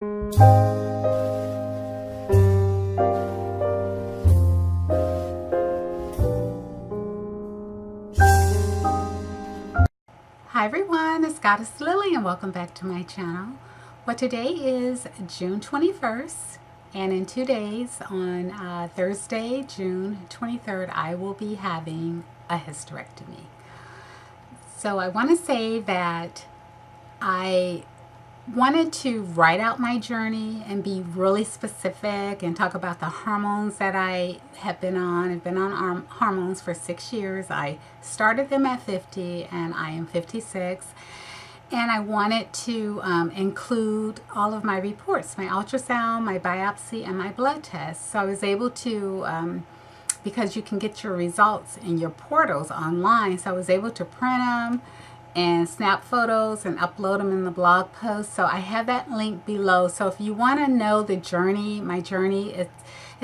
Hi everyone, it's Goddess Lily and welcome back to my channel. Well, today is June 21st and in 2 days on Thursday, June 23rd, I will be having a hysterectomy. So I want to say that I wanted to write out my journey and be really specific and talk about the hormones that I have been on. I've been on hormones for 6 years. I started them at 50 and I am 56. And I wanted to include all of my reports, my ultrasound, my biopsy, and my blood test. So I was able to, because you can get your results in your portals online, so I was able to print them and snap photos and upload them in the blog post. So I have that link below. So if you want to know the journey, my journey, it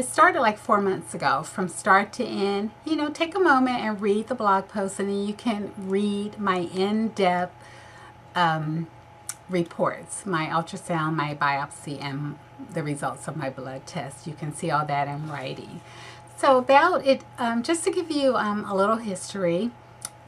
started like 4 months ago from start to end. You know, take a moment and read the blog post, and then you can read my in-depth reports, my ultrasound, my biopsy, and the results of my blood test. You can see all that in writing. So about it, just to give you a little history,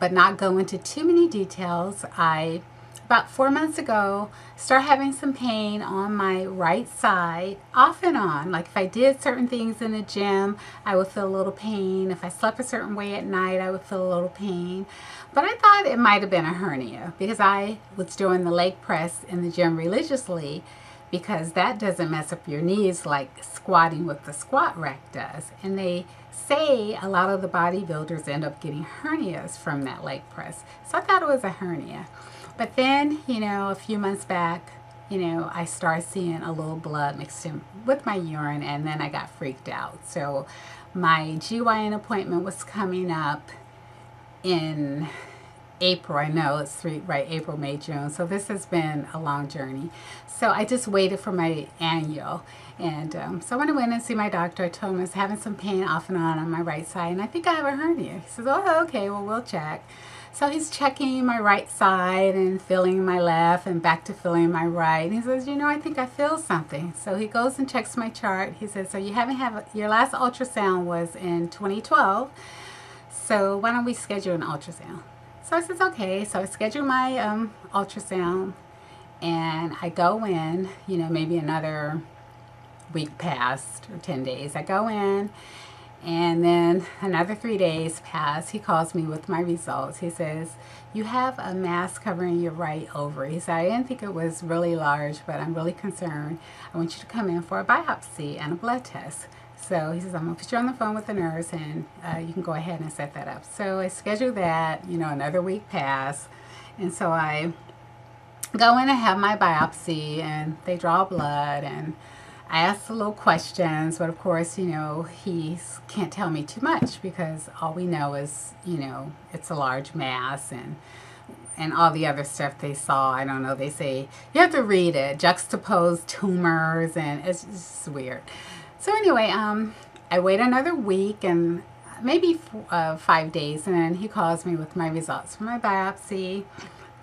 but not go into too many details, I, about 4 months ago, started having some pain on my right side, off and on. Like if I did certain things in the gym, I would feel a little pain. If I slept a certain way at night, I would feel a little pain. But I thought it might have been a hernia because I was doing the leg press in the gym religiously, because that doesn't mess up your knees like squatting with the squat rack does. And they say a lot of the bodybuilders end up getting hernias from that leg press. So I thought it was a hernia. But then, you know, a few months back, you know, I started seeing a little blood mixed in with my urine, and then I got freaked out. So my GYN appointment was coming up in April. I know it's right, April, May, June. So this has been a long journey. So I just waited for my annual. And so when I went and see my doctor, I told him I was having some pain off and on my right side, and I think I have a hernia. He says, oh, okay, well, we'll check. So he's checking my right side and feeling my left and back to feeling my right. And he says, you know, I think I feel something. So he goes and checks my chart. He says, so you haven't had, your last ultrasound was in 2012. So why don't we schedule an ultrasound? So I says, okay. So I schedule my ultrasound, and I go in, you know, maybe another week passed or 10 days. I go in, and then another 3 days pass. He calls me with my results. He says, you have a mass covering your right ovary. He said, I didn't think it was really large, but I'm really concerned. I want you to come in for a biopsy and a blood test. So he says, I'm going to put you on the phone with the nurse, and you can go ahead and set that up. So I schedule that, you know, another week pass. And so I go in and have my biopsy, and they draw blood, and I ask the little questions, but of course, you know, he can't tell me too much because all we know is, you know, it's a large mass, and all the other stuff they saw. I don't know, they say, you have to read it, juxtaposed tumors, and it's just weird. So anyway, I wait another week and maybe 5 days, and then he calls me with my results from my biopsy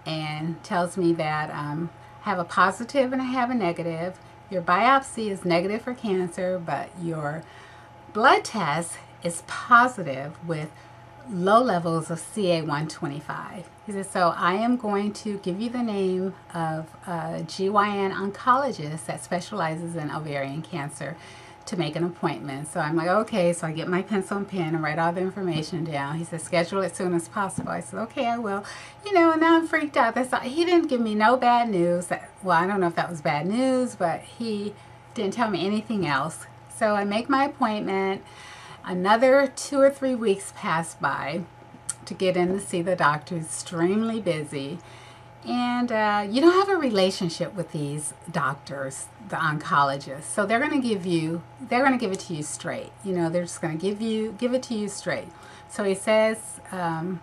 and tells me that I have a positive and I have a negative. Your biopsy is negative for cancer, but your blood test is positive with low levels of CA-125. He said, so I am going to give you the name of a GYN oncologist that specializes in ovarian cancer to make an appointment. So I'm like, okay. So I get my pencil and pen and write all the information down. He said, schedule it as soon as possible. I said, okay, I will. You know, and now I'm freaked out. He didn't give me no bad news. Well, I don't know if that was bad news, but he didn't tell me anything else. So I make my appointment. Another 2 or 3 weeks pass by to get in to see the doctor. Extremely busy. And you don't have a relationship with these doctors, the oncologists. So they're going to give it to you straight. You know, they're just going to give it to you straight. So he says, I'm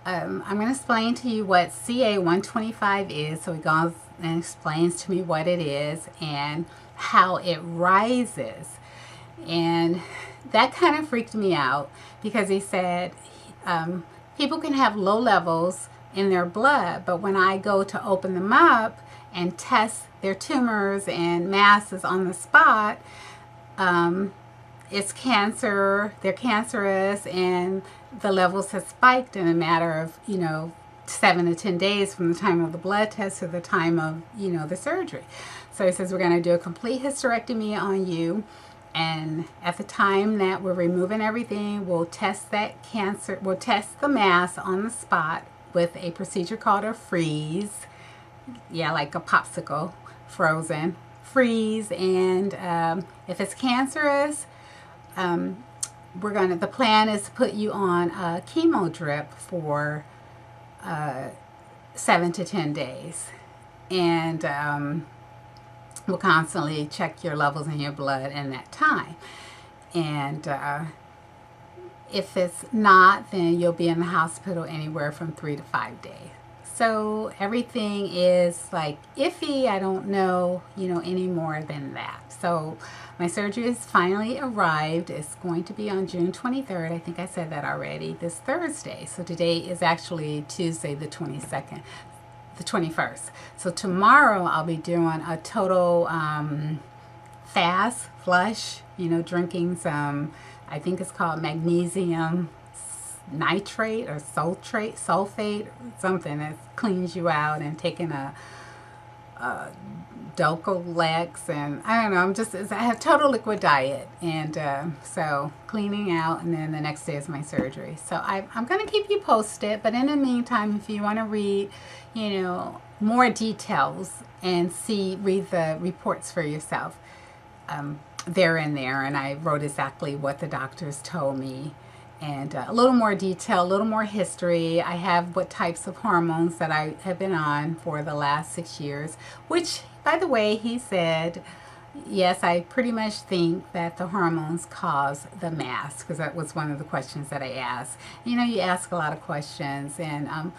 going to explain to you what CA-125 is. So he goes and explains to me what it is and how it rises. And that kind of freaked me out because he said people can have low levels in their blood, but when I go to open them up and test their tumors and masses on the spot, it's cancer, they're cancerous, and the levels have spiked in a matter of, 7 to 10 days from the time of the blood test to the time of, the surgery. So he says, we're going to do a complete hysterectomy on you. And at the time that we're removing everything, we'll test that cancer, we'll test the mass on the spot with a procedure called a freeze. Yeah, like a popsicle, frozen. Freeze. And if it's cancerous, the plan is to put you on a chemo drip for 7 to 10 days. And we'll constantly check your levels in your blood in that time. And if it's not, then you'll be in the hospital anywhere from 3 to 5 days. So everything is like iffy. I don't know, any more than that. So my surgery has finally arrived. It's going to be on June 23rd. I think I said that already, this Thursday. So today is actually Tuesday, the 22nd. The 21st. So tomorrow I'll be doing a total fast flush, drinking some, I think it's called magnesium nitrate or sulfate, something that cleans you out, and taking a Docalex, and I don't know, I have total liquid diet, and so cleaning out, and then the next day is my surgery. So I'm going to keep you posted, but in the meantime, if you want to read, more details and read the reports for yourself, they're in there, and I wrote exactly what the doctors told me, and a little more detail, a little more history. I have what types of hormones that I have been on for the last 6 years, which, by the way, he said, yes, I pretty much think that the hormones cause the mass, because that was one of the questions that I asked. You ask a lot of questions, and,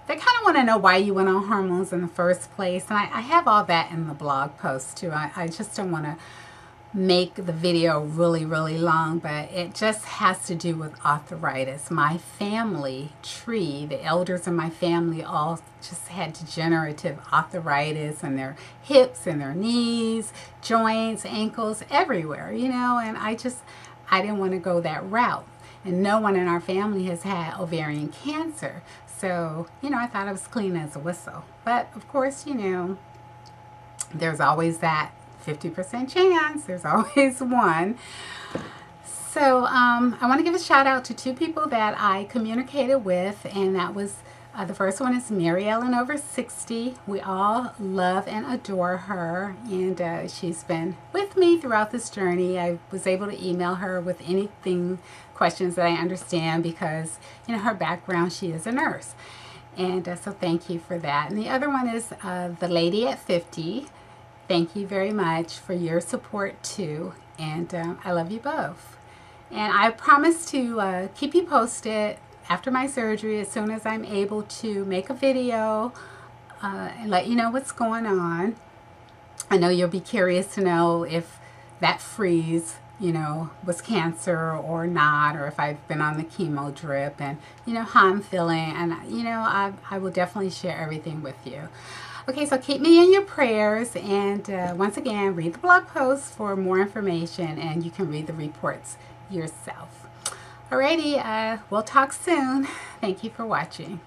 they kind of want to know why you went on hormones in the first place. And I have all that in the blog post, too. I just don't want to make the video really, really long, but it just has to do with arthritis. My family tree, the elders in my family all just had degenerative arthritis in their hips and their knees, joints, ankles, everywhere, and I didn't want to go that route. And no one in our family has had ovarian cancer. So, I thought I was clean as a whistle. But, of course, there's always that 50% chance. There's always one. So I want to give a shout out to 2 people that I communicated with, and that was the first one is Mary Ellen, over 60. We all love and adore her, and she's been with me throughout this journey. I was able to email her with questions that I understand, because her background, she is a nurse, and so thank you for that. And the other one is the lady at 50. Thank you very much for your support too, and I love you both. And I promise to keep you posted after my surgery as soon as I'm able to make a video and let you know what's going on. I know you'll be curious to know if that freeze, was cancer or not, or if I've been on the chemo drip, and how I'm feeling, and I will definitely share everything with you. Okay, so keep me in your prayers, and once again, read the blog post for more information, and you can read the reports yourself. Alrighty, we'll talk soon. Thank you for watching.